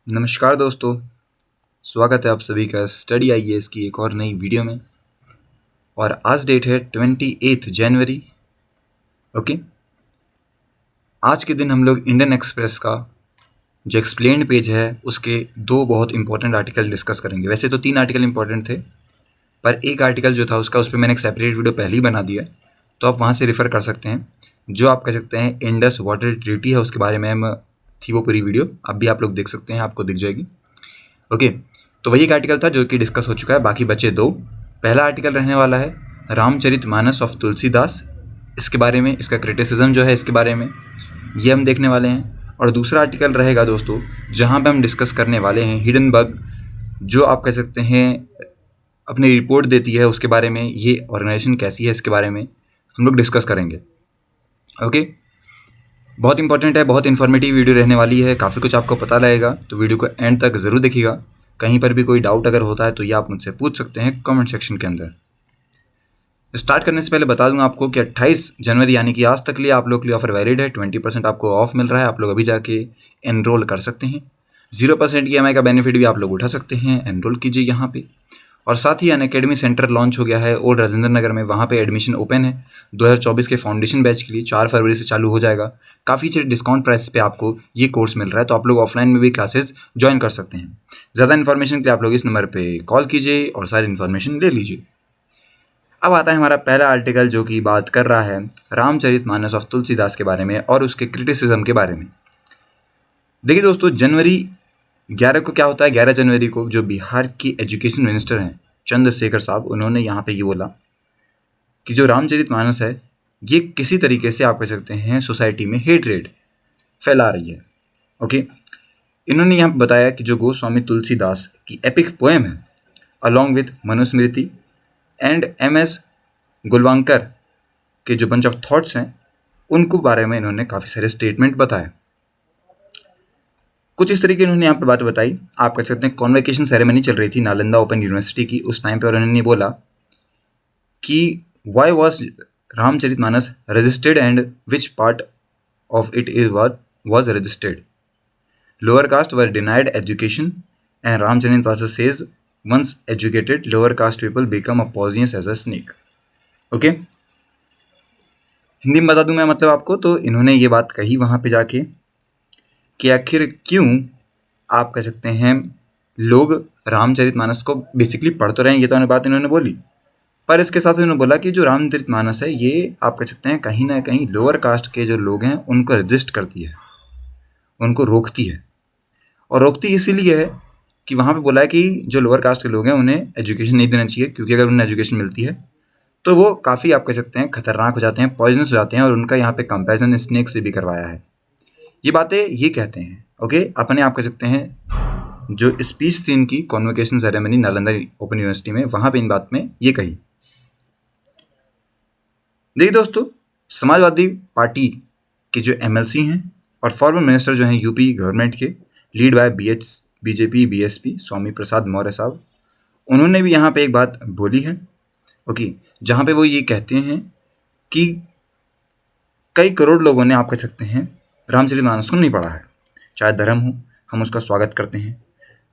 नमस्कार दोस्तों, स्वागत है आप सभी का स्टडी आईएएस की एक और नई वीडियो में। और आज डेट है 28 जनवरी। ओके, आज के दिन हम लोग इंडियन एक्सप्रेस का जो एक्सप्लेन्ड पेज है उसके दो बहुत इंपॉर्टेंट आर्टिकल डिस्कस करेंगे। वैसे तो 3 आर्टिकल इंपॉर्टेंट थे, पर एक आर्टिकल जो था उसका उस पर मैंने एक सेपरेट वीडियो पहले ही बना दिया है, तो आप वहाँ से रेफ़र कर सकते हैं। जो आप कह सकते हैं इंडस वाटर ट्रीटी है, उसके बारे में थी वो पूरी वीडियो। अब भी आप लोग देख सकते हैं, आपको दिख जाएगी। ओके, तो वही एक आर्टिकल था जो कि डिस्कस हो चुका है, बाकी बचे 2। पहला आर्टिकल रहने वाला है रामचरितमानस ऑफ तुलसीदास, इसके बारे में, इसका क्रिटिसिज्म जो है इसके बारे में, ये हम देखने वाले हैं। और दूसरा आर्टिकल रहेगा दोस्तों जहाँ पे हम डिस्कस करने वाले हैं हिडनबर्ग, जो आप कह सकते हैं अपनी रिपोर्ट देती है, उसके बारे में, ये ऑर्गेनाइजेशन कैसी है इसके बारे में हम लोग डिस्कस करेंगे। ओके, बहुत इंपॉर्टेंट है, बहुत इन्फॉर्मेटिव वीडियो रहने वाली है, काफ़ी कुछ आपको पता लगेगा, तो वीडियो को एंड तक ज़रूर देखिएगा। कहीं पर भी कोई डाउट अगर होता है तो ये आप मुझसे पूछ सकते हैं कमेंट सेक्शन के अंदर। स्टार्ट करने से पहले बता दूं आपको कि 28 जनवरी यानी कि आज तक लिए आप लोग के लिए ऑफर वैलिड है। 20% आपको ऑफ मिल रहा है, आप लोग अभी जाके एनरोल कर सकते हैं। 0% EMI का बेनिफिट भी आप लोग उठा सकते हैं, एनरोल कीजिए यहाँ पे। और साथ ही अनअकैडमी सेंटर लॉन्च हो गया है ओल्ड राजेंद्र नगर में, वहाँ पे एडमिशन ओपन है 2024 के फाउंडेशन बैच के लिए। 4 फरवरी से चालू हो जाएगा। काफ़ी अच्छे डिस्काउंट प्राइस पे आपको ये कोर्स मिल रहा है, तो आप लोग ऑफलाइन में भी क्लासेस ज्वाइन कर सकते हैं। ज़्यादा इन्फॉर्मेशन के लिए आप लोग इस नंबर पर कॉल कीजिए और सारी इन्फॉर्मेशन ले लीजिए। अब आता है हमारा पहला आर्टिकल जो कि बात कर रहा है रामचरितमानस ऑफ तुलसीदास के बारे में और उसके क्रिटिसिज्म के बारे में। देखिए दोस्तों, जनवरी 11 को क्या होता है, 11 जनवरी को जो बिहार के एजुकेशन मिनिस्टर हैं चंद्रशेखर साहब, उन्होंने यहाँ पे ये बोला कि जो रामचरितमानस है ये किसी तरीके से आप कह सकते हैं सोसाइटी में हेटरेट फैला रही है। ओके, इन्होंने यहाँ पे बताया कि जो गोस्वामी तुलसीदास की एपिक पोएम है along with Manusmriti and MS गुलवांकर के जो बंच ऑफ थॉट्स हैं उनको बारे में इन्होंने काफ़ी सारे स्टेटमेंट बताए। कुछ इस तरीके इन्होंने यहाँ पे बात बताई, आप कह सकते हैं कॉन्वोकेशन सेरेमनी चल रही थी नालंदा ओपन यूनिवर्सिटी की उस टाइम पे, और उन्होंने बोला कि why was Ramcharitmanas registered and which part of it is was registered. Lower caste were denied education and Ramcharitmanas says once educated lower caste people become a poisonous as a snake। Okay, Hindi में बता दूं मैं मतलब आपको, तो इन्होंने ये बात कही वहाँ पे जाके कि आखिर क्यों आप कह सकते हैं लोग रामचरितमानस को बेसिकली पढ़ तो रहे हैं, ये तो बात इन्होंने बोली, पर इसके साथ इन्होंने बोला कि जो रामचरितमानस है ये आप कह सकते हैं कहीं ना कहीं लोअर कास्ट के जो लोग हैं उनको रजिस्ट करती है, उनको रोकती है। और रोकती इसीलिए है कि वहाँ पे बोला है कि जो लोअर कास्ट के लोग हैं उन्हें एजुकेशन नहीं देना चाहिए, क्योंकि अगर उन्हें एजुकेशन मिलती है तो वो काफ़ी आप कह सकते हैं खतरनाक हो जाते हैं, पॉइजनस हो जाते हैं, और उनका यहाँ पे कंपैरिजन स्नेक से भी करवाया है। ये बातें ये कहते हैं। ओके, अपने आप कह सकते हैं जो स्पीच थी इनकी convocation ceremony Nalanda open university में, वहाँ पे इन बात में ये कही। देखिए दोस्तों, समाजवादी पार्टी के जो MLC हैं और फॉर्मर मिनिस्टर जो हैं यूपी गवर्नमेंट के, lead by BJP BSP Swami Prasad Maurya साहब, उन्होंने भी यहाँ पे एक बात बोली है। ओके, जहाँ पे वो ये कहते हैं कि कई करोड़ लोगों ने आप कह सकते हैं रामचरितमानस को नहीं पढ़ा है। चाहे धर्म हो, हम उसका स्वागत करते हैं,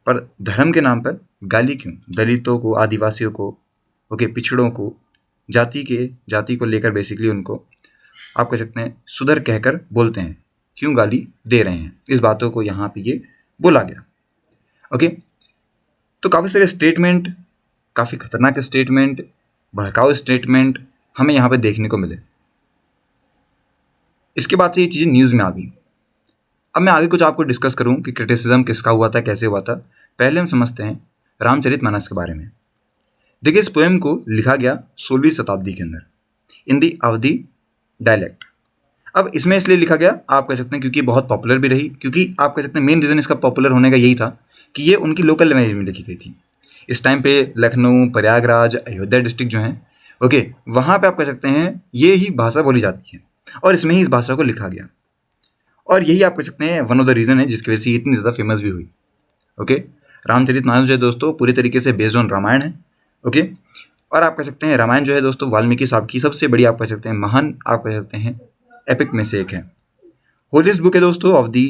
पर धर्म के नाम पर गाली क्यों दलितों को, आदिवासियों को, ओके, पिछड़ों को, जाति को लेकर बेसिकली उनको आप कह सकते हैं सुधर कहकर बोलते हैं, क्यों गाली दे रहे हैं। इस बातों को यहाँ पे ये बोला गया। ओके, तो काफ़ी सारे स्टेटमेंट, काफ़ी खतरनाक स्टेटमेंट, भड़काऊ स्टेटमेंट हमें यहाँ पे देखने को मिले। इसके बाद से ये चीज़ें न्यूज़ में आ गई। अब मैं आगे कुछ आपको डिस्कस करूँ कि क्रिटिसिज्म किसका हुआ था, कैसे हुआ था। पहले हम समझते हैं रामचरितमानस के बारे में। देखिए, इस पोएम को लिखा गया 16वीं शताब्दी के अंदर इन दी अवधी डायलेक्ट। अब इसमें इसलिए लिखा गया आप कह सकते हैं क्योंकि बहुत पॉपुलर भी रही, क्योंकि आप कह सकते हैं मेन रीज़न इसका पॉपुलर होने का यही था कि ये उनकी लोकल लैंग्वेज में लिखी गई थी। इस टाइम पे लखनऊ, प्रयागराज, अयोध्या डिस्ट्रिक्ट जो हैं, ओके, वहाँ पे आप कह सकते हैं ये ही भाषा बोली जाती है और इसमें ही इस भाषा को लिखा गया, और यही आप कह सकते हैं वन ऑफ द रीज़न है जिसकी वजह से इतनी ज़्यादा फेमस भी हुई। ओके, रामचरितमानस जो है दोस्तों पूरी तरीके से बेस्ड ऑन रामायण है। ओके, और आप कह सकते हैं रामायण जो है दोस्तों वाल्मीकि साहब की सबसे बड़ी आप कह सकते हैं महान आप कह सकते हैं एपिक में से एक है। होलीस्ट बुक है दोस्तों ऑफ दी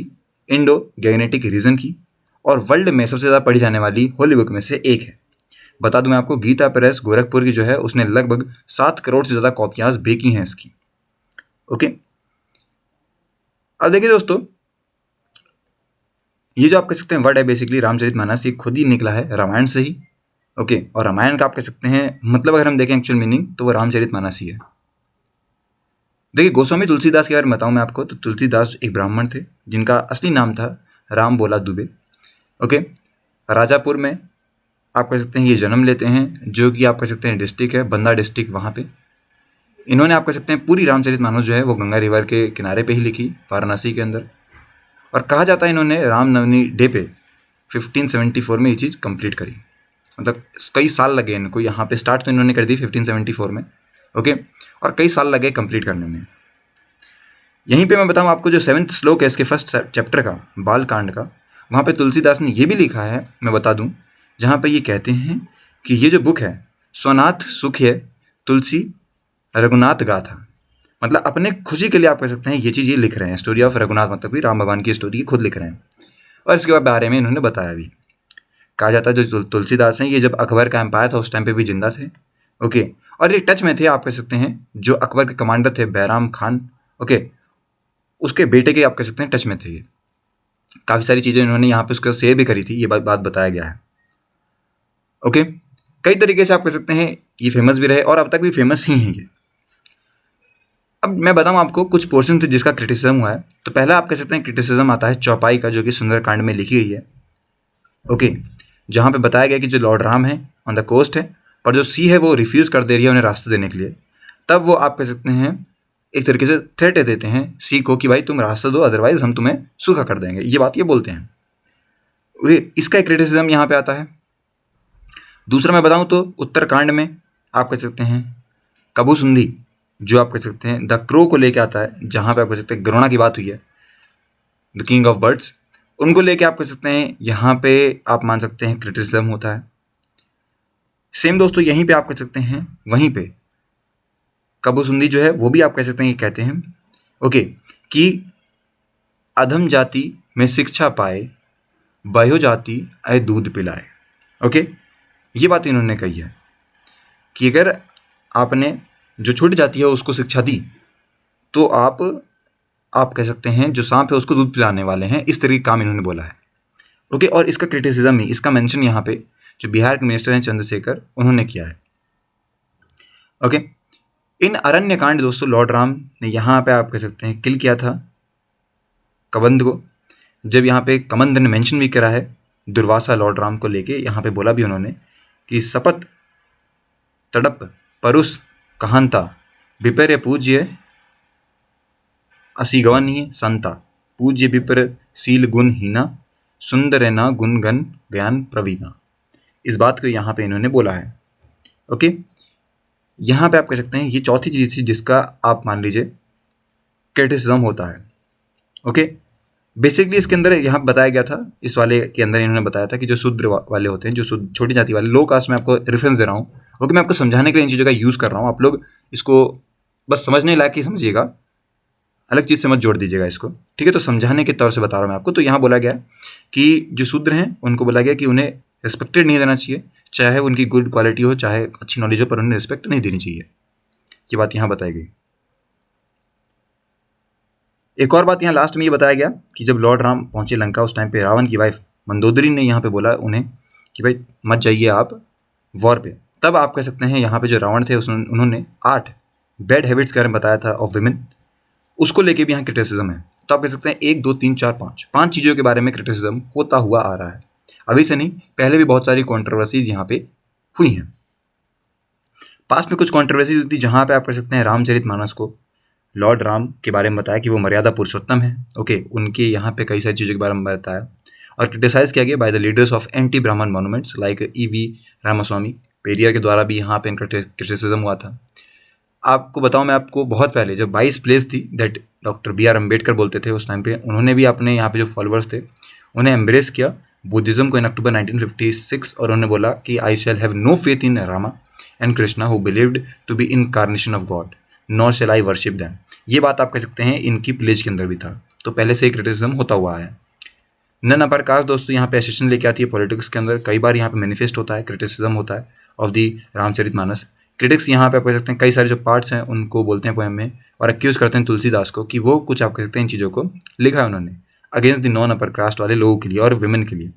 इंडो गैनेटिक रीजन की, और वर्ल्ड में सबसे ज़्यादा पढ़ी जाने वाली होली बुक में से एक है। बता दूं मैं आपको, गीता प्रेस गोरखपुर की जो है उसने लगभग 7 करोड़ से ज़्यादा कॉपियाँ बेची हैं इसकी। ओके, अब देखिए दोस्तों, ये जो आप कह सकते हैं वर्ड है बेसिकली रामचरितमानस, ये खुद ही निकला है रामायण से ही। ओके, और रामायण का आप कह सकते हैं मतलब अगर हम देखें एक्चुअल मीनिंग तो वो रामचरितमानस ही है। देखिए गोस्वामी तुलसीदास के बारे में बताऊं मैं आपको, तो तुलसीदास एक ब्राह्मण थे जिनका असली नाम था राम बोला दुबे। ओके, राजापुर में आप कह सकते हैं ये जन्म लेते हैं, जो कि आप कह सकते हैं डिस्ट्रिक्ट है बंदा डिस्ट्रिक्ट, वहाँ पे इन्होंने आप कह सकते हैं पूरी रामचरितमानस जो है वो गंगा रिवर के किनारे पे ही लिखी, वाराणसी के अंदर। और कहा जाता है इन्होंने रामनवमी डे पे 1574 में ये चीज़ कंप्लीट करी। मतलब कई साल लगे इनको, यहाँ पे स्टार्ट तो इन्होंने कर दी 1574 में। ओके, और कई साल लगे कंप्लीट करने में। यहीं पे मैं बताऊँ आपको, जो 7th श्लोक है इसके फर्स्ट चैप्टर का, बाल कांड का, वहाँ पे तुलसीदास ने ये भी लिखा है, मैं बता दूँ, जहाँ पे ये कहते हैं कि ये जो बुक है स्वनाथ सुख है तुलसी रघुनाथ गाथा। मतलब अपने खुशी के लिए आप कह सकते हैं ये चीज़ ये लिख रहे हैं, स्टोरी ऑफ रघुनाथ, मतलब कि राम भगवान की स्टोरी खुद लिख रहे हैं। और इसके बारे में इन्होंने बताया भी। कहा जाता है जो तुलसीदास हैं ये जब अकबर का एम्पायर था उस टाइम पे भी जिंदा थे। ओके, और ये टच में थे आप कह सकते हैं जो अकबर के कमांडर थे बैराम खान, ओके, उसके बेटे के आप कह सकते हैं टच में थे ये। काफ़ी सारी चीज़ें इन्होंने यहाँ पे उसका शेयर भी करी थी, ये बात बताया गया है। ओके, कई तरीके से आप कह सकते हैं ये फेमस भी रहे और अब तक भी फेमस ही हैं ये। अब मैं बताऊं आपको कुछ पोर्शन थे जिसका क्रिटिसिज्म हुआ है। तो पहला आप कह सकते हैं क्रिटिसिज्म आता है चौपाई का, जो कि सुंदरकांड में लिखी गई है। ओके, जहाँ पे बताया गया कि जो लॉर्ड राम है ऑन द कोस्ट है, पर जो सी है वो रिफ्यूज़ कर दे रही है उन्हें रास्ते देने के लिए। तब वो आप कह सकते हैं एक तरीके से थ्रेट देते हैं सी को कि भाई तुम रास्ता दो, अदरवाइज हम तुम्हें सूखा कर देंगे, ये बात ये बोलते हैं। इसका एक क्रिटिसिज्म यहाँ पे आता है। दूसरा मैं बताऊँ तो उत्तरकांड में आप कह सकते हैं कबूसुंदी, जो आप कह सकते हैं द क्रो को लेके आता है, जहाँ पे आप कह सकते हैं गरुड़ा की बात हुई है, द किंग ऑफ बर्ड्स, उनको लेके आप कह सकते हैं यहाँ पे आप मान सकते हैं क्रिटिसिज्म होता है। सेम दोस्तों यहीं पे आप कह सकते हैं वहीं पे कबूसुंदी जो है वो भी आप कह सकते हैं, ये कहते हैं ओके कि अधम जाति में शिक्षा पाए, बयो जाति आए दूध पिलाए। ओके, ये बात इन्होंने कही है कि अगर आपने जो छोटी जाति है उसको शिक्षा दी तो आप कह सकते हैं जो सांप है उसको दूध पिलाने वाले हैं, इस तरह का काम इन्होंने बोला है। ओके, और इसका क्रिटिसिज्म ही, इसका मेंशन यहाँ पे जो बिहार के मिनिस्टर हैं चंद्रशेखर, उन्होंने किया है। ओके, इन अरण्यकांड दोस्तों लॉर्ड राम ने यहाँ पे आप कह सकते हैं किल किया था कबंध को। जब यहाँ पे कबंध ने मेंशन भी करा है दुर्वासा लॉर्ड राम को लेके, यहाँ पे बोला भी उन्होंने कि सपत तड़प परुष कहानता विपर्य पूज्य असिगवनीय संता पूज्य विपर शील गुण हीना सुंदर ना गुण गण ज्ञान प्रवीणा। इस बात को यहाँ पे इन्होंने बोला है। ओके, यहाँ पे आप कह सकते हैं ये चौथी चीज़ थी जिसका आप मान लीजिए क्रिटिसिज्म होता है। ओके, बेसिकली इसके अंदर यहाँ बताया गया था, इस वाले के अंदर इन्होंने बताया था कि जो शूद्र वाले होते हैं, जो छोटी जाति वाले, लो कास्ट में आपको रेफरेंस दे रहा हूँ। ओके, मैं आपको समझाने के लिए इन चीज़ों का यूज़ कर रहा हूँ, आप लोग इसको बस समझने लायक ही समझिएगा, अलग चीज़ से मत जोड़ दीजिएगा इसको, ठीक है। तो समझाने के तौर से बता रहा हूँ मैं आपको। तो यहाँ बोला गया कि जो शूद्र हैं उनको बोला गया कि उन्हें रिस्पेक्टेड नहीं देना चाहिए, चाहे उनकी गुड क्वालिटी हो, चाहे अच्छी नॉलेज हो, पर उन्हें रिस्पेक्ट नहीं देनी चाहिए। ये बात यहाँ बताई गई। एक और बात यहाँ लास्ट में ये बताया गया कि जब लॉर्ड राम पहुंचे लंका, उस टाइम पे रावण की वाइफ मंदोदरी ने यहाँ पे बोला उन्हें कि भाई मत जाइए आप वॉर पे। तब आप कह सकते हैं यहाँ पे जो रावण थे उन्होंने 8 बैड हैबिट्स के बारे में बताया था ऑफ विमेन, उसको लेके भी यहाँ क्रिटिसिज्म है। तो आप कह सकते हैं 1 2 3 4 5 चीज़ों के बारे में क्रिटिसिज्म होता हुआ आ रहा है। अभी से नहीं, पहले भी बहुत सारी कॉन्ट्रोवर्सीज यहाँ पे हुई हैं। पास्ट में कुछ कॉन्ट्रोवर्सीज हुई थी जहाँ पे आप कह सकते हैं रामचरितमानस को लॉर्ड राम के बारे में बताया कि वो मर्यादा पुरुषोत्तम है। ओके, उनके यहाँ पे कई सारी चीज़ों के बारे में बताया और क्रिटिसाइज़ किया गया by the leaders of anti Brahmin monuments like E.V. Ramaswamy Periyar के द्वारा भी यहाँ पे क्रिटिसिज्म हुआ था। आपको बताऊँ मैं आपको, बहुत पहले जब 22 प्लेस थी दैट डॉक्टर B.R. अम्बेडकर बोलते थे उस टाइम पे, उन्होंने भी अपने यहाँ पे जो फॉलोअर्स थे उन्हें एम्ब्रेस किया बुद्धिज़्म को इन अक्टूबर 1956, और उन्होंने बोला कि I shall have no faith in Rama and Krishna who believed to be incarnation of God nor shall I worship them. ये बात आप कह सकते हैं इनकी प्लेज के अंदर भी था। तो पहले से ही क्रिटिसिज्म होता हुआ है। नन अपर कास्ट दोस्तों यहाँ पे एसेशन लेके आती है पॉलिटिक्स के अंदर, कई बार यहाँ पे मैनिफेस्ट होता है, क्रिटिसिज्म होता है ऑफ दी रामचरितमानस। क्रिटिक्स यहाँ पे आप कह सकते हैं कई सारे जो पार्ट्स हैं उनको बोलते हैं पोएम में और एक्यूज करते हैं तुलसीदास को कि वो कुछ आप कह सकते हैं इन चीज़ों को लिखा है उन्होंने against the non upper caste वाले लोगों के लिए और वुमेन के लिए।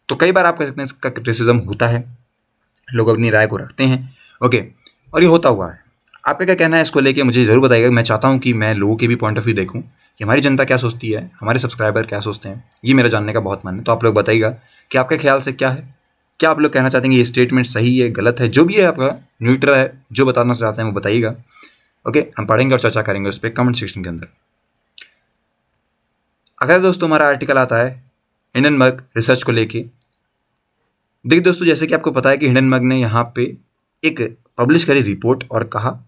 तो कई बार आप कह सकते हैं इसका क्रिटिसिज्म होता है, लोग अपनी राय को रखते हैं, ओके, और ये होता हुआ है। आपका क्या कहना है इसको लेके मुझे ज़रूर बताइएगा। मैं चाहता हूँ कि मैं लोगों के भी पॉइंट ऑफ व्यू देखूँ कि हमारी जनता क्या सोचती है, हमारे सब्सक्राइबर क्या सोचते हैं, ये मेरा जानने का बहुत मन है। तो आप लोग बताइएगा कि आपके ख्याल से क्या है, क्या आप लोग कहना चाहते हैं ये स्टेटमेंट सही है, गलत है, जो भी है आपका न्यूट्रल है, जो बताना चाहते हैं वो बताइएगा। ओके, हम पढ़ेंगे और चर्चा करेंगे उस पर कमेंट सेक्शन के अंदर। अगर दोस्तों हमारा आर्टिकल आता है हिंडनबर्ग रिसर्च को लेके। देखिए दोस्तों, जैसे कि आपको पता है कि हिंडनबर्ग ने यहाँ पे एक पब्लिश करी रिपोर्ट और कहा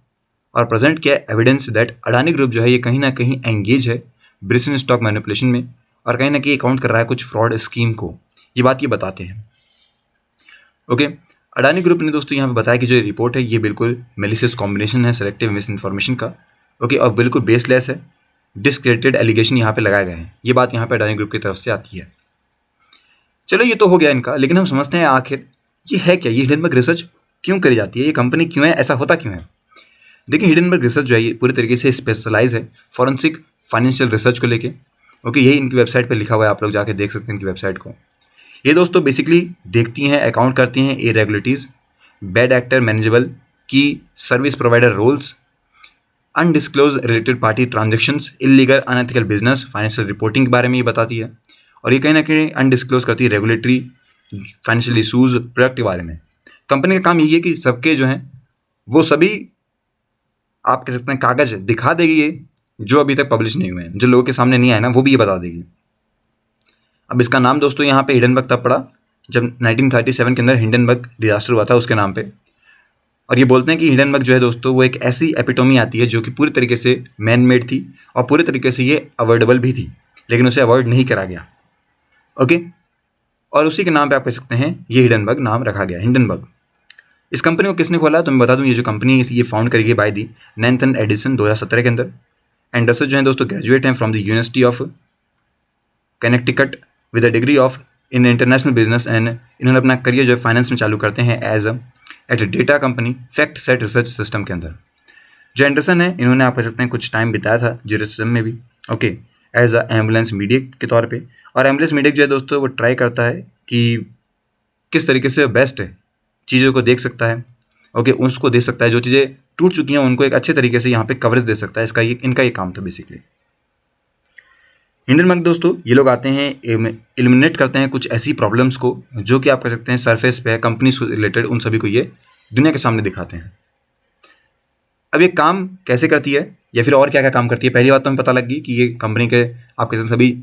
और प्रेजेंट किया एविडेंस दैट अडानी ग्रुप जो है ये कहीं ना कहीं एंगेज है ब्रिटेन स्टॉक मैनिपुलेशन में और कहीं ना कहीं अकाउंट कर रहा है कुछ फ्रॉड स्कीम को। ये बात ये बताते हैं। ओके, अडानी ग्रुप ने दोस्तों यहाँ पे बताया कि जो रिपोर्ट है ये बिल्कुल मेलिशियस कॉम्बिनेशन है सेलेक्टिव मिस इन्फॉर्मेशन का। ओके, और बिल्कुल बेसलेस है, डिस्क्रेडिटेड एलिगेशन यहाँ पे लगाए गए हैं। ये बात यहाँ पे अडानी ग्रुप की तरफ से आती है। चलो ये तो हो गया इनका, लेकिन हम समझते हैं आखिर ये है क्या, ये हिंडनबर्ग रिसर्च क्यों करी जाती है, ये कंपनी क्यों है, ऐसा होता क्यों है। देखिए हिंडनबर्ग रिसर्च जो है ये पूरी तरीके से स्पेशलाइज है फॉरेंसिक फाइनेंशियल रिसर्च को लेके। ओके, यही इनकी वेबसाइट पे लिखा हुआ है, आप लोग जाके देख सकते हैं इनकी वेबसाइट को। ये दोस्तों बेसिकली देखती हैं, अकाउंट करती हैं इरेगुलरिटीज़, बैड एक्टर मैनेजेबल की service provider roles, undisclose related party transactions, illegal unethical business, financial reporting के बारे में ये बताती है। और ये कहीं ना कहीं अनडिस्क्लोज करती है रेगुलेटरी फाइनेंशियल इशूज़ प्रोडक्ट के बारे में। कंपनी का काम यही है कि सबके जो हैं वो सभी आप कह सकते हैं कागज़ दिखा देगी ये जो अभी तक पब्लिश नहीं हुए हैं, जो लोगों के सामने नहीं आए ना वो भी ये बता देगी। अब इसका नाम दोस्तों यहाँ पे हिंडनबर्ग तब पड़ा जब 1937 के अंदर हिंडनबर्ग डिजास्टर हुआ था उसके नाम पे। और ये बोलते हैं कि हिंडनबर्ग जो है दोस्तों वो एक ऐसी एपिटोमी आती है जो कि पूरी तरीके से मैन मेड थी और पूरी तरीके से ये अवॉइडेबल भी थी, लेकिन उसे अवॉइड नहीं करा गया। ओके, और उसी के नाम पे आप कह सकते हैं ये हिंडनबर्ग नाम रखा गया, हिंडनबर्ग। इस कंपनी को किसने खोला तो मैं बता दूं, ये जो कंपनी है ये फाउंड करी गई बाय दी नैथन एडिसन 2017 के अंदर। एंडरसन जो है दोस्तों ग्रेजुएट हैं from the university of Connecticut with a degree of in international business and इन्होंने अपना करियर जो है फाइनेंस में चालू करते हैं as at data company fact set research system के अंदर। जो एंडरसन है इन्होंने आप कह सकते हैं कुछ टाइम बिताया था जर्नलिज्म में भी, okay, as a ambulance media के तौर पे। और एम्बुलेंस मीडिया जो है दोस्तों वो ट्राई करता है कि किस तरीके से बेस्ट है चीज़ों को देख सकता है, ओके, उसको दे सकता है, जो चीज़ें टूट चुकी हैं उनको एक अच्छे तरीके से यहाँ पे कवरेज दे सकता है। इनका ये काम था बेसिकली। हिंडनबर्ग दोस्तों ये लोग आते हैं एलिमिनेट करते हैं कुछ ऐसी प्रॉब्लम्स को जो कि आप कह सकते हैं सरफेस पे है कंपनी से रिलेटेड, उन सभी को ये दुनिया के सामने दिखाते हैं। अब ये काम कैसे करती है या फिर और क्या क्या काम करती है, पहली बात तो हमें पता लग गई कि ये कंपनी के आप कह सकते सभी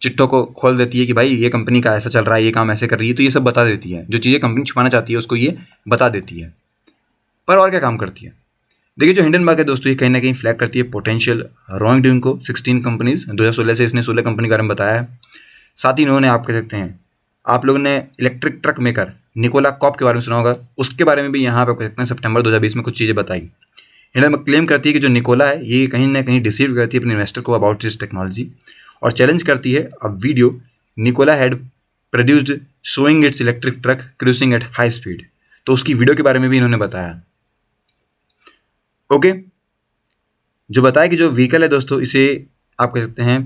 चिट्ठों को खोल देती है कि भाई ये कंपनी का ऐसा चल रहा है, ये काम ऐसे कर रही है, तो ये सब बता देती है। जो चीज़ें कंपनी छुपाना चाहती है उसको ये बता देती है। पर और क्या काम करती है, देखिए जो हिंडनबर्ग है दोस्तों ये कहीं ना कहीं फ्लैग करती है पोटेंशियल रॉन्ग डूइंग को 16 कंपनीज 2016 से इसने 16 कंपनी के बारे में बताया है। साथ ही इन्होंने आप कह सकते हैं आप लोगों ने electric truck maker Nikola corp के बारे में सुना होगा, उसके बारे में भी यहाँ पे कह सकते हैं सितंबर 2020 में कुछ चीज़ें बताई। हिंडनबर्ग क्लेम करती है कि जो निकोला है ये कहीं ना कहीं डिसीव करती है अपने इन्वेस्टर को अबाउट दिस टेक्नोलॉजी और चैलेंज करती है a video Nikola had produced showing its electric truck cruising at high speed. तो उसकी वीडियो के बारे में भी इन्होंने बताया। ओके, जो बताया कि जो व्हीकल है दोस्तों इसे आप कह सकते हैं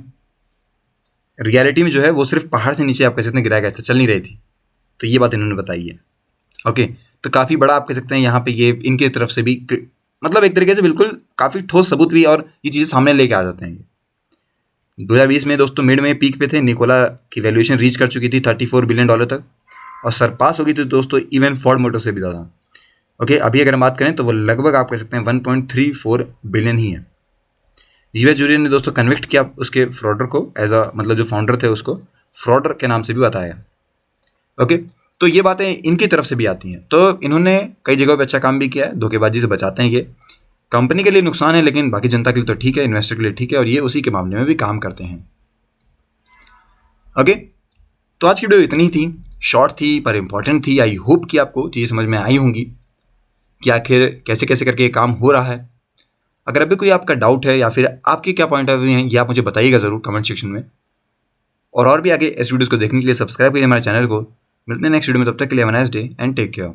रियलिटी में जो है वो सिर्फ पहाड़ से नीचे आप कह सकते हैं गिराया गया था, चल नहीं रही थी। तो ये बात इन्होंने बताई है। ओके, तो काफ़ी बड़ा आप कह सकते हैं यहाँ पे ये इनकी तरफ से भी मतलब एक तरीके से बिल्कुल काफ़ी ठोस सबूत भी और ये चीज़ें सामने लेके आ जाते हैं। 2020 में दोस्तों मिड में पीक पे थे, निकोला की वैल्यूएशन रीच कर चुकी थी $34 बिलियन तक और सरपास हो गई थी दोस्तों इवन फोर्ड मोटर से भी ज़्यादा। ओके, अभी अगर हम बात करें तो वो लगभग आप कह सकते हैं 1.34 बिलियन ही है। यूएस जूरी ने दोस्तों कन्विक्ट किया उसके फ्रॉडर को एज अ मतलब जो फाउंडर थे उसको फ्रॉडर के नाम से भी बताया। ओके, तो ये बातें इनकी तरफ से भी आती हैं। तो इन्होंने कई जगहों पे अच्छा काम भी किया है, धोखेबाजी से बचाते हैं। ये कंपनी के लिए नुकसान है लेकिन बाकी जनता के लिए तो ठीक है, इन्वेस्टर के लिए ठीक है, और ये उसी के मामले में भी काम करते हैं। ओके, तो आज की वीडियो इतनी ही थी, शॉर्ट थी पर इंपॉर्टेंट थी। आई होप कि आपको चीज़ें समझ में आई होंगी कि आखिर कैसे कैसे करके ये काम हो रहा है। अगर अभी कोई आपका डाउट है या फिर आपके क्या पॉइंट ऑफ व्यू हैं ये आप मुझे बताइएगा ज़रूर कमेंट सेक्शन में। और भी आगे इस वीडियोस को देखने के लिए सब्सक्राइब करिए हमारे चैनल को। मिलते हैं नेक्स्ट वीडियो में, तब तक के लिए have a nice day and take care.